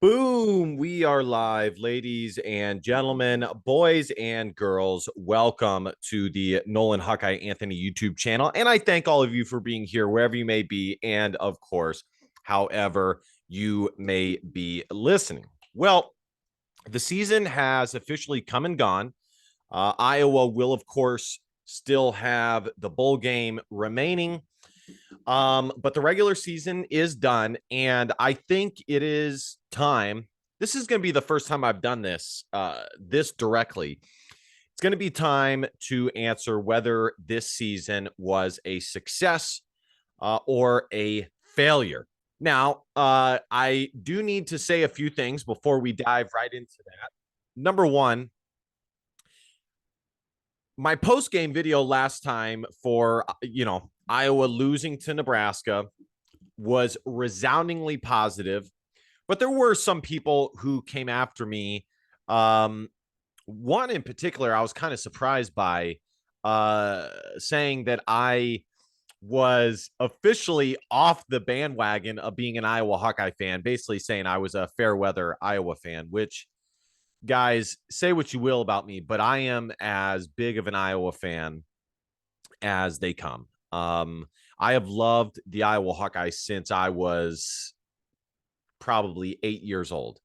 Boom, we are live, ladies and gentlemen, boys and girls. Welcome to the Nolan Hawkeye Anthony YouTube channel. And I thank all of you for being here wherever you may be. And of course, however you may be listening. Well, the season has officially come and gone. Iowa will, of course, still have the bowl game remaining. But the regular season is done, and I think it is time. This is going to be the first time I've done this directly. It's going to be time to answer whether this season was a success or a failure. Now, I do need to say a few things before we dive right into that. Number one, my post game video last time for Iowa losing to Nebraska was resoundingly positive, but there were some people who came after me. One in particular, I was kind of surprised by, saying that I was officially off the bandwagon of being an Iowa Hawkeye fan, basically saying I was a fair weather Iowa fan, which, guys, say what you will about me, but I am as big of an Iowa fan as they come. I have loved the Iowa Hawkeyes since I was probably 8 years old.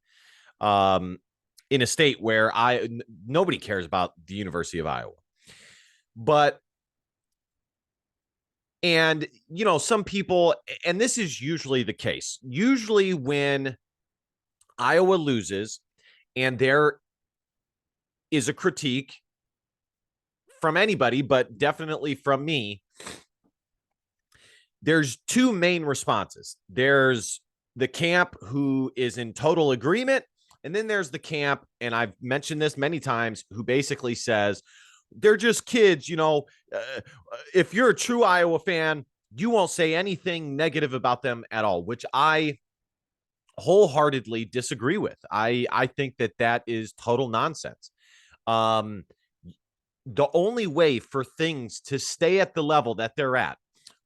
In a state where nobody cares about the University of Iowa. But, and some people, and this is usually the case, usually when Iowa loses and there is a critique from anybody, but definitely from me, there's two main responses. There's the camp who is in total agreement, and then there's the camp, and I've mentioned this many times, who basically says they're just kids. If you're a true Iowa fan, you won't say anything negative about them at all, which I wholeheartedly disagree with. I think that is total nonsense. The only way for things to stay at the level that they're at,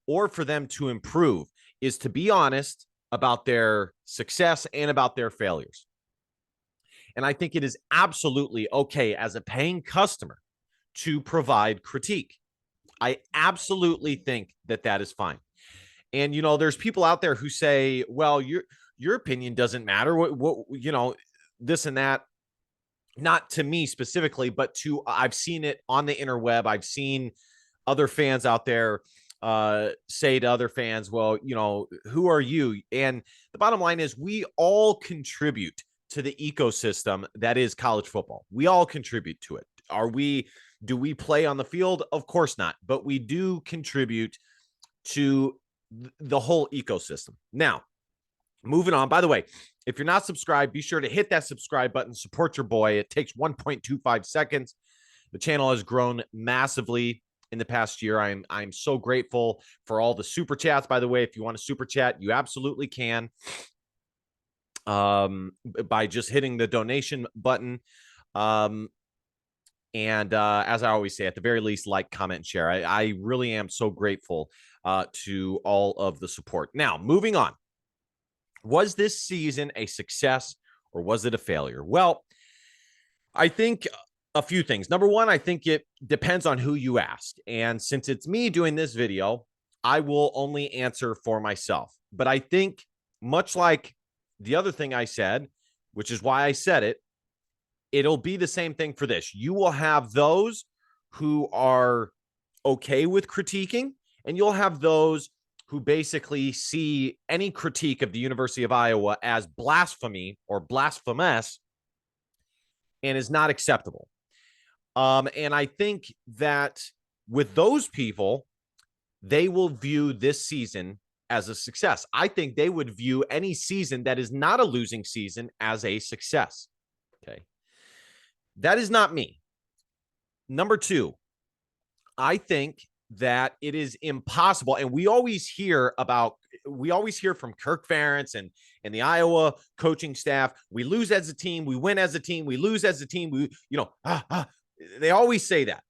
or for them to improve, is to be honest about their success and about their failures. And I think it is absolutely okay as a paying customer to provide critique. I absolutely think that is fine. And, there's people out there who say, well, your opinion doesn't matter. What this and that. Not to me specifically, but I've seen it on the interweb. I've seen other fans out there say to other fans, well, who are you? And the bottom line is we all contribute to the ecosystem that is college football. We all contribute to it. Do we play on the field? Of course not, but we do contribute to the whole ecosystem. Now, moving on. By the way, if you're not subscribed, be sure to hit that subscribe button. Support your boy. It takes 1.25 seconds. The channel has grown massively in the past year. I'm so grateful for all the super chats. By the way, if you want to super chat, you absolutely can, by just hitting the donation button. And as I always say, at the very least, like, comment, and share. I really am so grateful to all of the support. Now, moving on. Was this season a success or was it a failure? Well, I think a few things. Number one, I think it depends on who you ask. And since it's me doing this video, I will only answer for myself. But I think, much like the other thing I said, which is why I said it, it'll be the same thing for this. You will have those who are okay with critiquing, and you'll have those who basically see any critique of the University of Iowa as blasphemy or blasphemous and is not acceptable. And I think that with those people, they will view this season as a success. I think they would view any season that is not a losing season as a success. Okay. That is not me. Number two, I think that it is impossible. And we always hear from Kirk Ferentz and the Iowa coaching staff, we lose as a team, we win as a team, we lose as a team. They always say that.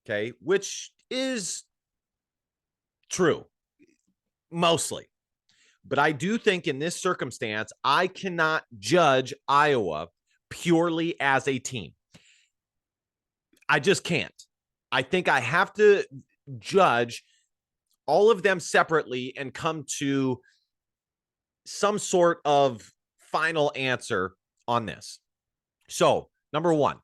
Okay. Which is true mostly. But I do think in this circumstance, I cannot judge Iowa purely as a team. I just can't. I think I have to judge all of them separately and come to some sort of final answer on this. So, number one,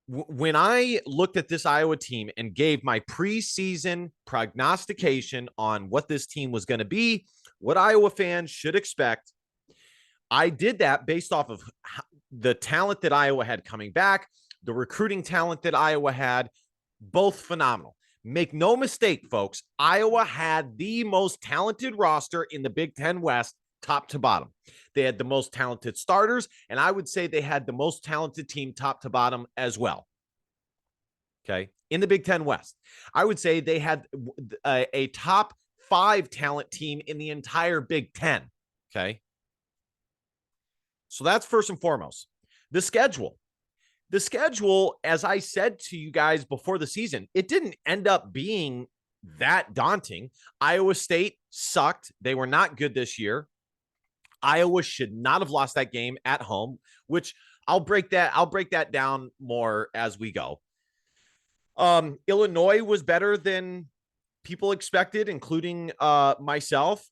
when I looked at this Iowa team and gave my preseason prognostication on what this team was going to be, what Iowa fans should expect, I did that based off of the talent that Iowa had coming back, the recruiting talent that Iowa had, both phenomenal. Make no mistake, folks, Iowa had the most talented roster in the Big Ten West, top to bottom. They had the most talented starters, and I would say they had the most talented team top to bottom as well. Okay. In the Big Ten West, I would say they had a top 5 talent team in the entire Big Ten. Okay. So that's first and foremost. The schedule. The schedule, as I said to you guys before the season, it didn't end up being that daunting. Iowa State sucked. They were not good this year. Iowa should not have lost that game at home, which I'll break that down more as we go. Illinois was better than people expected, including myself.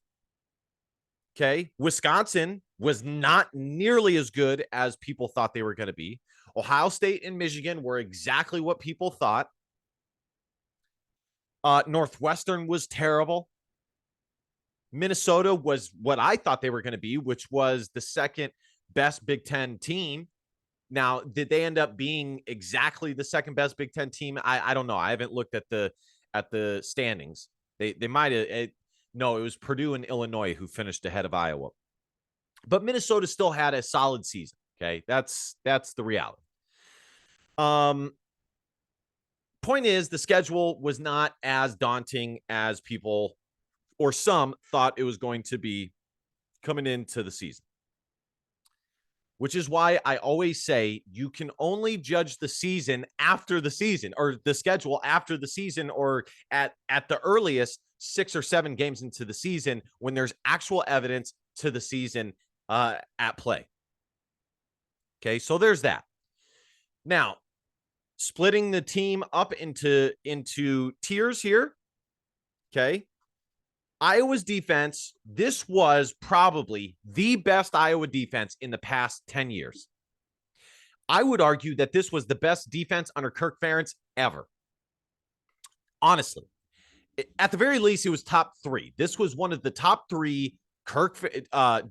Okay. Wisconsin was not nearly as good as people thought they were going to be. Ohio State and Michigan were exactly what people thought. Northwestern was terrible. Minnesota was what I thought they were going to be, which was the second best Big Ten team. Now, did they end up being exactly the second best Big Ten team? I don't know. I haven't looked at the standings. They might have. No, it was Purdue and Illinois who finished ahead of Iowa. But Minnesota still had a solid season. Okay, that's the reality. Point is, the schedule was not as daunting as people or some thought it was going to be coming into the season. Which is why I always say you can only judge the season after the season, or the schedule after the season, or at the earliest 6 or 7 games into the season when there's actual evidence to the season at play. Okay, so there's that. Now, splitting the team up into tiers here. Okay. Iowa's defense, this was probably the best Iowa defense in the past 10 years. I would argue that this was the best defense under Kirk Ferentz ever. Honestly, at the very least, it was top 3. This was one of the top 3 Kirk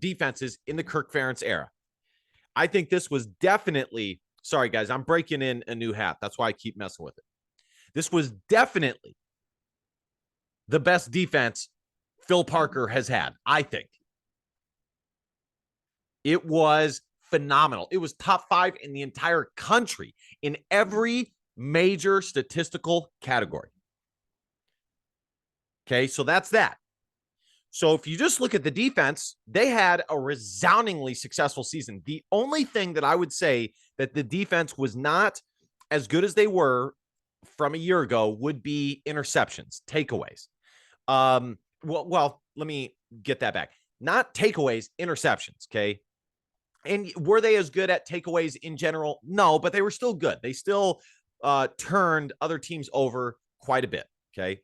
defenses in the Kirk Ferentz era. I think this was definitely, sorry guys, I'm breaking in a new hat. That's why I keep messing with it. This was definitely the best defense Phil Parker has had, I think. It was phenomenal. It was top 5 in the entire country in every major statistical category. Okay, so that's that. So if you just look at the defense, they had a resoundingly successful season. The only thing that I would say that the defense was not as good as they were from a year ago would be interceptions, takeaways. Well, let me get that back. Not takeaways, interceptions, okay? And were they as good at takeaways in general? No, but they were still good. They still turned other teams over quite a bit, okay?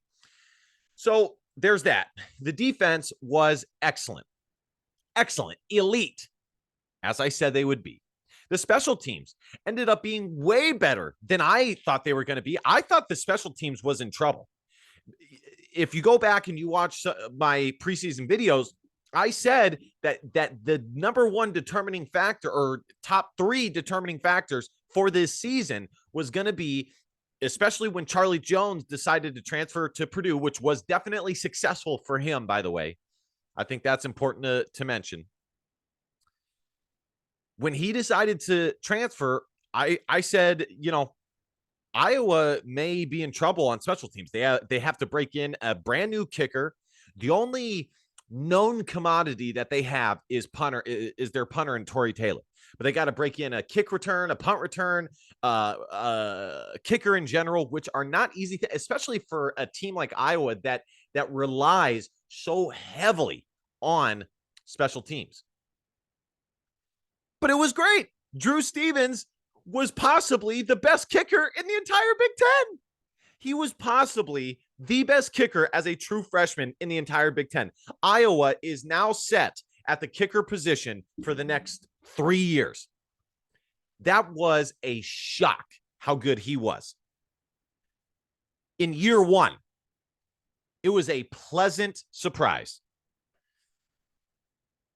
So there's that. The defense was excellent. Excellent. Elite, as I said they would be. The special teams ended up being way better than I thought they were going to be. I thought the special teams was in trouble. If you go back and you watch my preseason videos, I said that the number 1 determining factor, or top 3 determining factors for this season, was going to be, especially when Charlie Jones decided to transfer to Purdue, which was definitely successful for him, by the way. I think that's important to mention. When he decided to transfer, I said, Iowa may be in trouble on special teams. They have to break in a brand new kicker. The only known commodity that they have is their punter and Torrey Taylor. But they got to break in a kick return, a punt return, kicker in general, which are not easy, especially for a team like Iowa that relies so heavily on special teams. But it was great. Drew Stevens was possibly the best kicker in the entire Big Ten. He was possibly the best kicker as a true freshman in the entire Big Ten. Iowa is now set at the kicker position for the next 3 years. That was a shock how good he was. In year one, it was a pleasant surprise.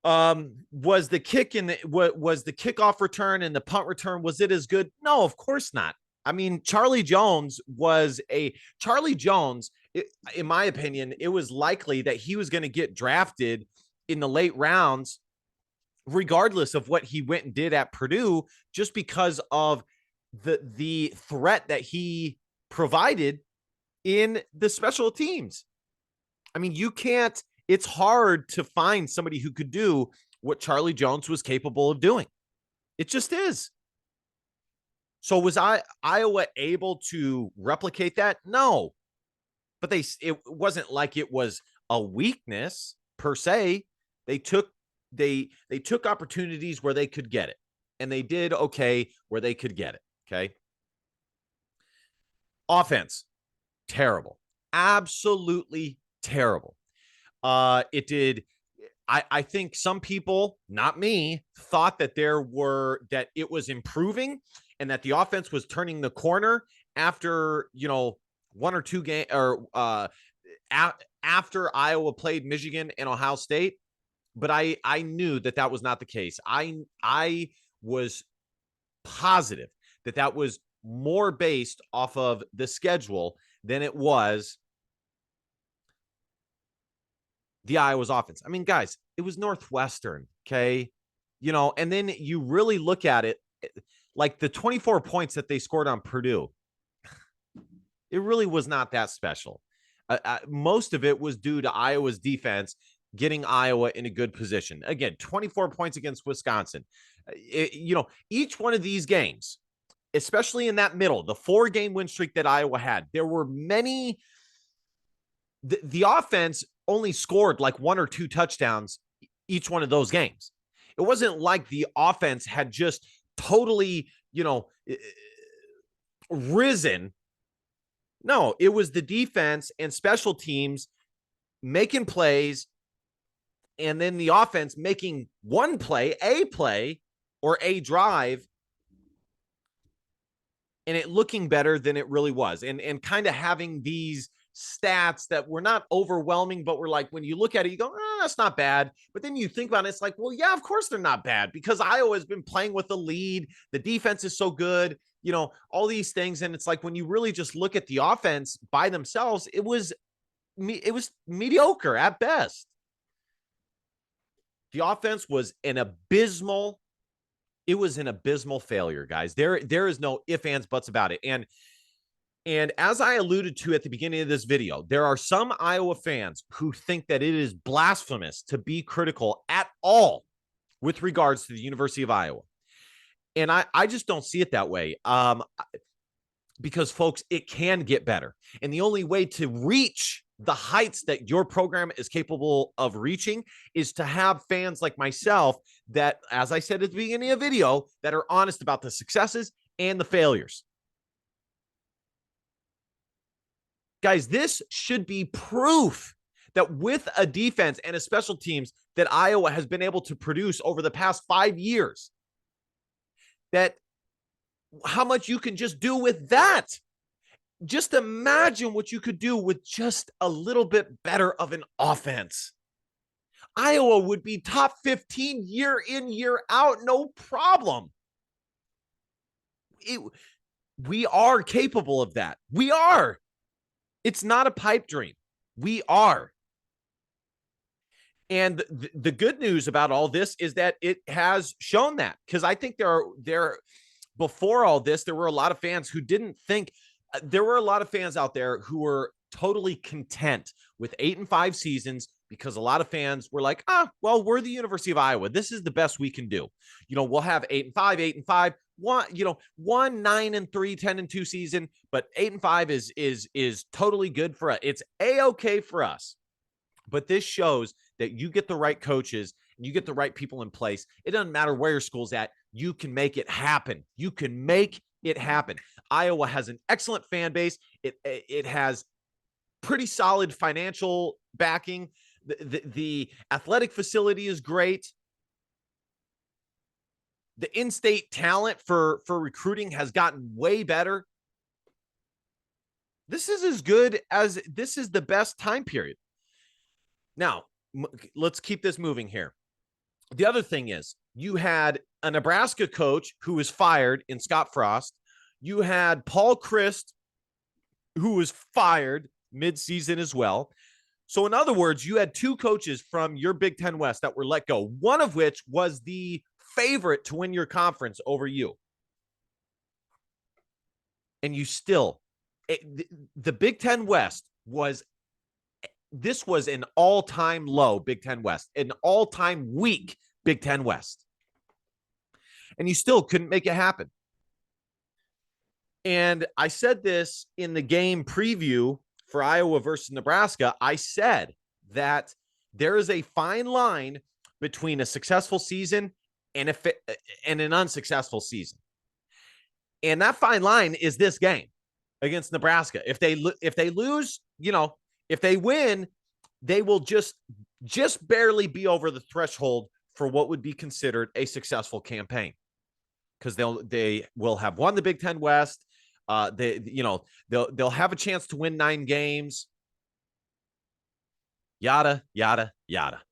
Was the kickoff return and the punt return, was it as good? No, of course not. I mean, Charlie Jones, in my opinion, it was likely that he was going to get drafted in the late rounds, regardless of what he went and did at Purdue, just because of the threat that he provided in the special teams. I mean, it's hard to find somebody who could do what Charlie Jones was capable of doing. It just is. So was Iowa able to replicate that? No. But it wasn't like it was a weakness per se. They took opportunities where they could get it, and they did okay where they could get it. Okay. Offense, terrible. Absolutely terrible. I think some people, not me, thought that it was improving and that the offense was turning the corner after, one or two games, or after Iowa played Michigan and Ohio State. But I knew that was not the case. I was positive that was more based off of the schedule than it was the Iowa's offense. I mean, guys, it was Northwestern, okay? And then you really look at it, like the 24 points that they scored on Purdue, it really was not that special. Most of it was due to Iowa's defense getting Iowa in a good position. Again, 24 points against Wisconsin. Each one of these games, especially in that middle, the 4-game win streak that Iowa had, there were many. The offense only scored like 1 or 2 touchdowns each one of those games. It wasn't like the offense had just totally, risen. No, it was the defense and special teams making plays, and then the offense making one play, or a drive, and it looking better than it really was. And kind of having these stats that were not overwhelming, but were like, when you look at it, you go, that's not bad. But then you think about it, it's like, well, yeah, of course they're not bad, because Iowa has been playing with the lead. The defense is so good, all these things. And it's like, when you really just look at the offense by themselves, it was mediocre at best. The offense was an abysmal failure, guys. There is no ifs, ands, buts about it. And as I alluded to at the beginning of this video, there are some Iowa fans who think that it is blasphemous to be critical at all with regards to the University of Iowa. And I just don't see it that way. Because, folks, it can get better. And the only way to reach the heights that your program is capable of reaching is to have fans like myself that, as I said at the beginning of the video, that are honest about the successes and the failures. Guys, this should be proof that with a defense and a special teams that Iowa has been able to produce over the past 5 years, that how much you can just do with that. Just imagine what you could do with just a little bit better of an offense. Iowa would be top 15 year in, year out, no problem. We are capable of that. We are. It's not a pipe dream. We are. And the good news about all this is that it has shown that, because I think before all this, there were a lot of fans who didn't think. There were a lot of fans out there who were totally content with 8-5 seasons, because a lot of fans were like, well, we're the University of Iowa. This is the best we can do. We'll have 8-5, 1 9-3, 10-2 season, but 8-5 is totally good for us. It's a-okay for us. But this shows that you get the right coaches and you get the right people in place. It doesn't matter where your school's at. You can make it happen. You can make it happen. Iowa has an excellent fan base. It has pretty solid financial backing. The athletic facility is great. The in-state talent for recruiting has gotten way better. This is as good as this is the best time period. Now, let's keep this moving here. The other thing is you had a Nebraska coach who was fired in Scott Frost. You had Paul Chryst, who was fired midseason as well. So in other words, you had two coaches from your Big Ten West that were let go, one of which was the favorite to win your conference over you. And you still, the Big Ten West was an all-time low Big Ten West, an all-time weak Big Ten West. And you still couldn't make it happen. And I said this in the game preview for Iowa versus Nebraska. I said that there is a fine line between a successful season and an unsuccessful season. And that fine line is this game against Nebraska. If they lose, if they win, they will just barely be over the threshold for what would be considered a successful campaign, because they will have won the Big Ten West. They'll have a chance to win 9 games. Yada yada yada.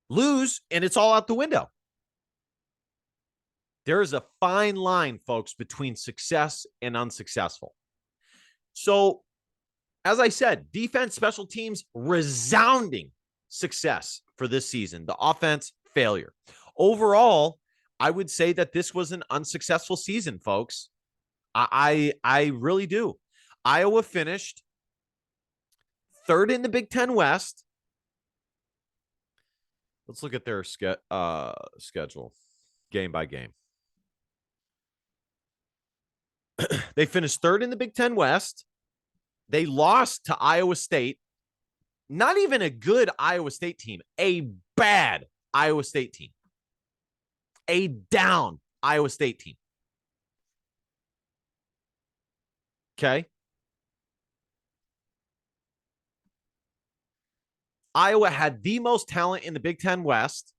Lose, and it's all out the window. There is a fine line, folks, between success and unsuccessful. So, as I said, defense, special teams, resounding success for this season. The offense, failure. Overall, I would say that this was an unsuccessful season, folks. I really do. Iowa finished 3rd in the Big Ten West. Let's look at their schedule, game by game. They finished 3rd in the Big Ten West. They lost to Iowa State. Not even a good Iowa State team, a bad Iowa State team. A down Iowa State team. Okay. Iowa had the most talent in the Big Ten West.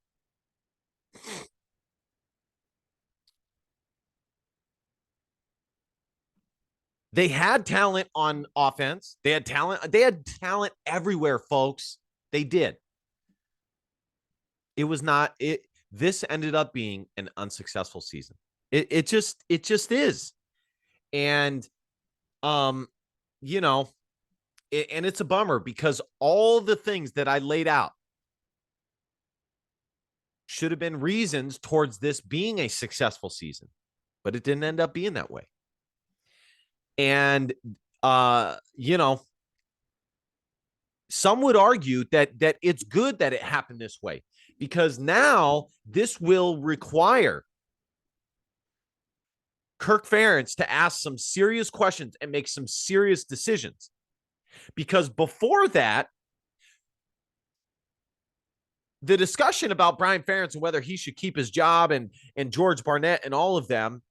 They had talent on offense. They had talent everywhere, folks. They did. It was not it. This ended up being an unsuccessful season. It just is. And and it's a bummer, because all the things that I laid out should have been reasons towards this being a successful season, but it didn't end up being that way. And, some would argue that it's good that it happened this way, because now this will require Kirk Ferentz to ask some serious questions and make some serious decisions. Because before that, the discussion about Brian Ferentz and whether he should keep his job and George Barnett and all of them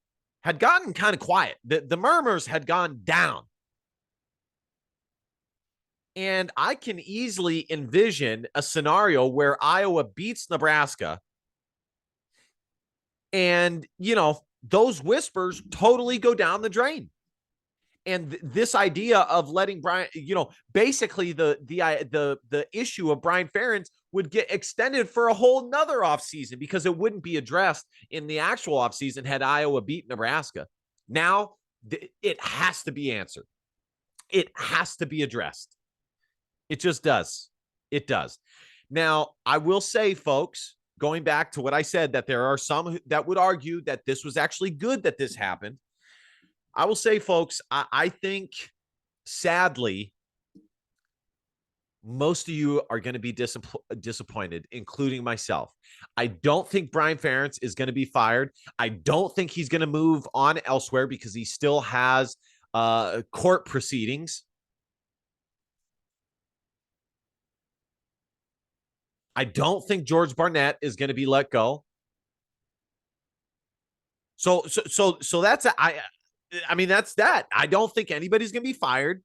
had gotten kind of quiet. The murmurs had gone down. And I can easily envision a scenario where Iowa beats Nebraska and, those whispers totally go down the drain. And this idea of letting Brian, basically the issue of Brian Ferentz would get extended for a whole nother offseason, because it wouldn't be addressed in the actual offseason had Iowa beat Nebraska. Now it has to be answered. It has to be addressed. It just does. It does. Now, I will say, folks, going back to what I said, that there are some that would argue that this was actually good that this happened. I will say, folks, I think, sadly, most of you are going to be disappointed, including myself. I don't think Brian Ferentz is going to be fired. I don't think he's going to move on elsewhere, because he still has court proceedings. I don't think George Barnett is going to be let go. So that's I mean, that's that. I don't think anybody's going to be fired.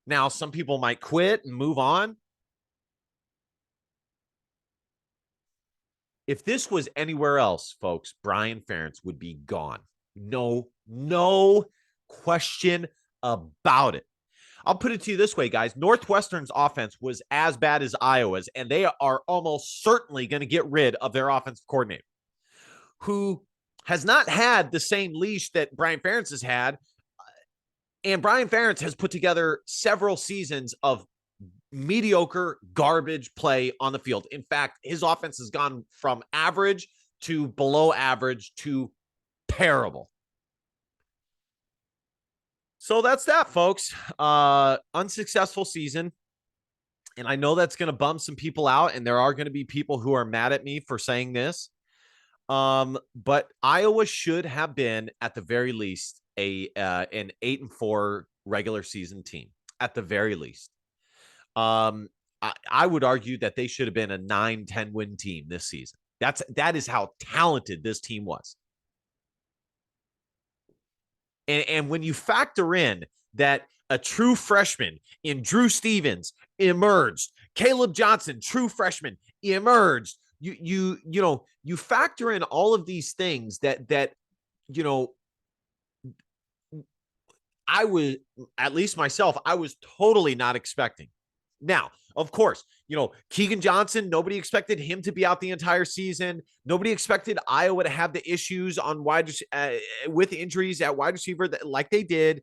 Now, some people might quit and move on. If this was anywhere else, folks, Brian Ferentz would be gone. No question about it. I'll put it to you this way, guys. Northwestern's offense was as bad as Iowa's, and they are almost certainly going to get rid of their offensive coordinator, who has not had the same leash that Brian Ferentz has had. And Brian Ferentz has put together several seasons of mediocre garbage play on the field. In fact, his offense has gone from average to below average to terrible. So that's that, folks. Unsuccessful season. And I know that's going to bum some people out, and there are going to be people who are mad at me for saying this. But Iowa should have been, at the very least, an 8-4 regular season team, at the very least. I would argue that they should have been a 9-10 win team this season. That is how talented this team was. And when you factor in that a true freshman in Drew Stevens emerged, Caleb Johnson, true freshman, emerged. You factor in all of these things that I was, at least myself, I was totally not expecting. Now, of course, Keegan Johnson, nobody expected him to be out the entire season. Nobody expected Iowa to have the issues on with injuries at wide receiver like they did.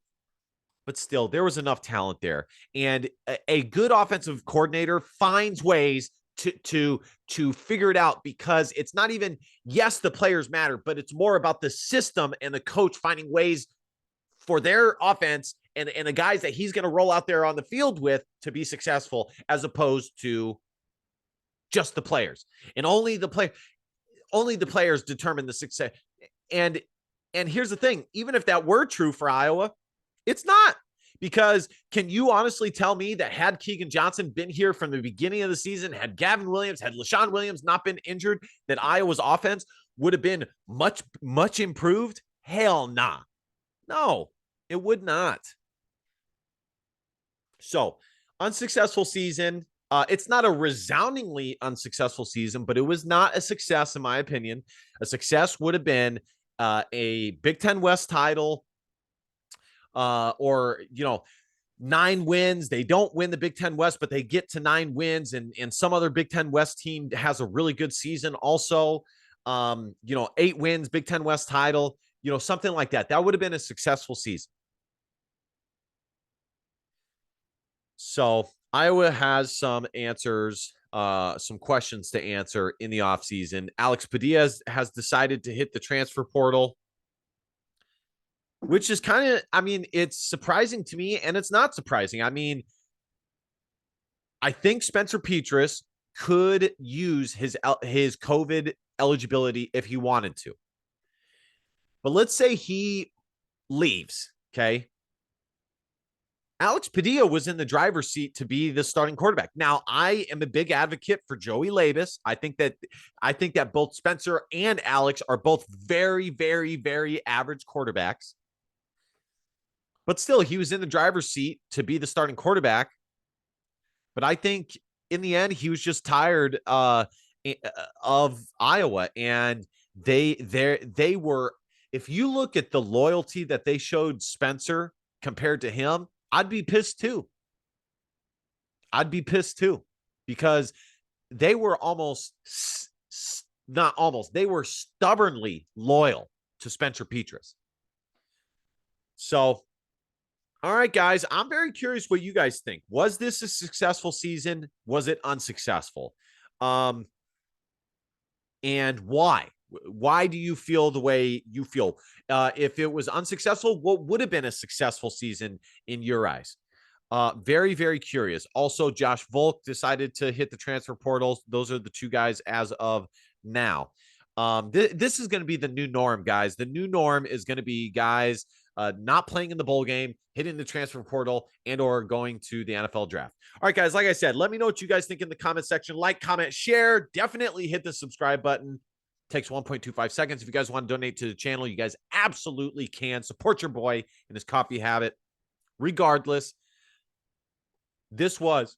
But still, there was enough talent there. And a good offensive coordinator finds ways to figure it out, because it's not even, yes, the players matter, but it's more about the system and the coach finding ways for their offense and the guys that he's going to roll out there on the field with to be successful, as opposed to just the players. And only the players determine the success. And here's the thing, even if that were true for Iowa, it's not. Because can you honestly tell me that had Keegan Johnson been here from the beginning of the season, had Gavin Williams, had LaShawn Williams not been injured, that Iowa's offense would have been much improved? Hell nah. No, it would not. So, unsuccessful season. It's not a resoundingly unsuccessful season, but it was not a success, in my opinion. A success would have been a Big Ten West title, or 9 wins. They don't win the Big Ten West, but they get to 9 wins, and some other Big Ten West team has a really good season also. 8 wins, Big Ten West title, something like that. That would have been a successful season. So Iowa has some answers, some questions to answer in the offseason. Alex Padilla has decided to hit the transfer portal, which is kind of, it's surprising to me, and it's not surprising. I think Spencer Petras could use his COVID eligibility if he wanted to. But let's say he leaves, okay? Alex Padilla was in the driver's seat to be the starting quarterback. Now, I am a big advocate for Joey Labus. I think that both Spencer and Alex are both very, very, very average quarterbacks. But still, he was in the driver's seat to be the starting quarterback. But I think in the end, he was just tired of Iowa. And they were, if you look at the loyalty that they showed Spencer compared to him, I'd be pissed too. Because they were they were stubbornly loyal to Spencer Petras. So, all right, guys, I'm very curious what you guys think. Was this a successful season? Was it unsuccessful? And why? Why do you feel the way you feel? If it was unsuccessful, what would have been a successful season in your eyes? Very, very curious. Also, Josh Volk decided to hit the transfer portals. Those are the 2 guys as of now. This is going to be the new norm, guys. The new norm is going to be guys not playing in the bowl game, hitting the transfer portal, and or going to the NFL draft. All right, guys, like I said, let me know what you guys think in the comment section. Like, comment, share. Definitely hit the subscribe button. Takes 1.25 seconds. If you guys want to donate to the channel, you guys absolutely can. Support your boy in his coffee habit. Regardless, this was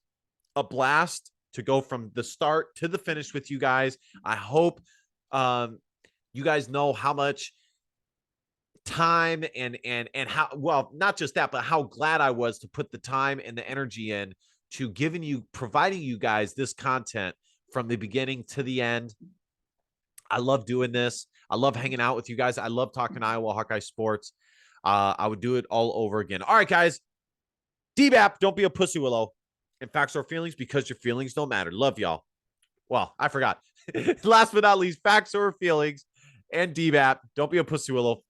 a blast to go from the start to the finish with you guys. I hope you guys know how much time and how, well, not just that, but how glad I was to put the time and the energy in to providing you guys this content from the beginning to the end. I love doing this. I love hanging out with you guys. I love talking Iowa Hawkeye sports. I would do it all over again. All right, guys. DBAP, don't be a pussy willow. And facts or feelings, because your feelings don't matter. Love y'all. Well, I forgot. Last but not least, facts or feelings. And DBAP, don't be a pussy willow.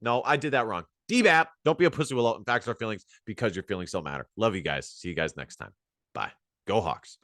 No, I did that wrong. DBAP, don't be a pussy willow. And facts or feelings, because your feelings don't matter. Love you guys. See you guys next time. Bye. Go Hawks.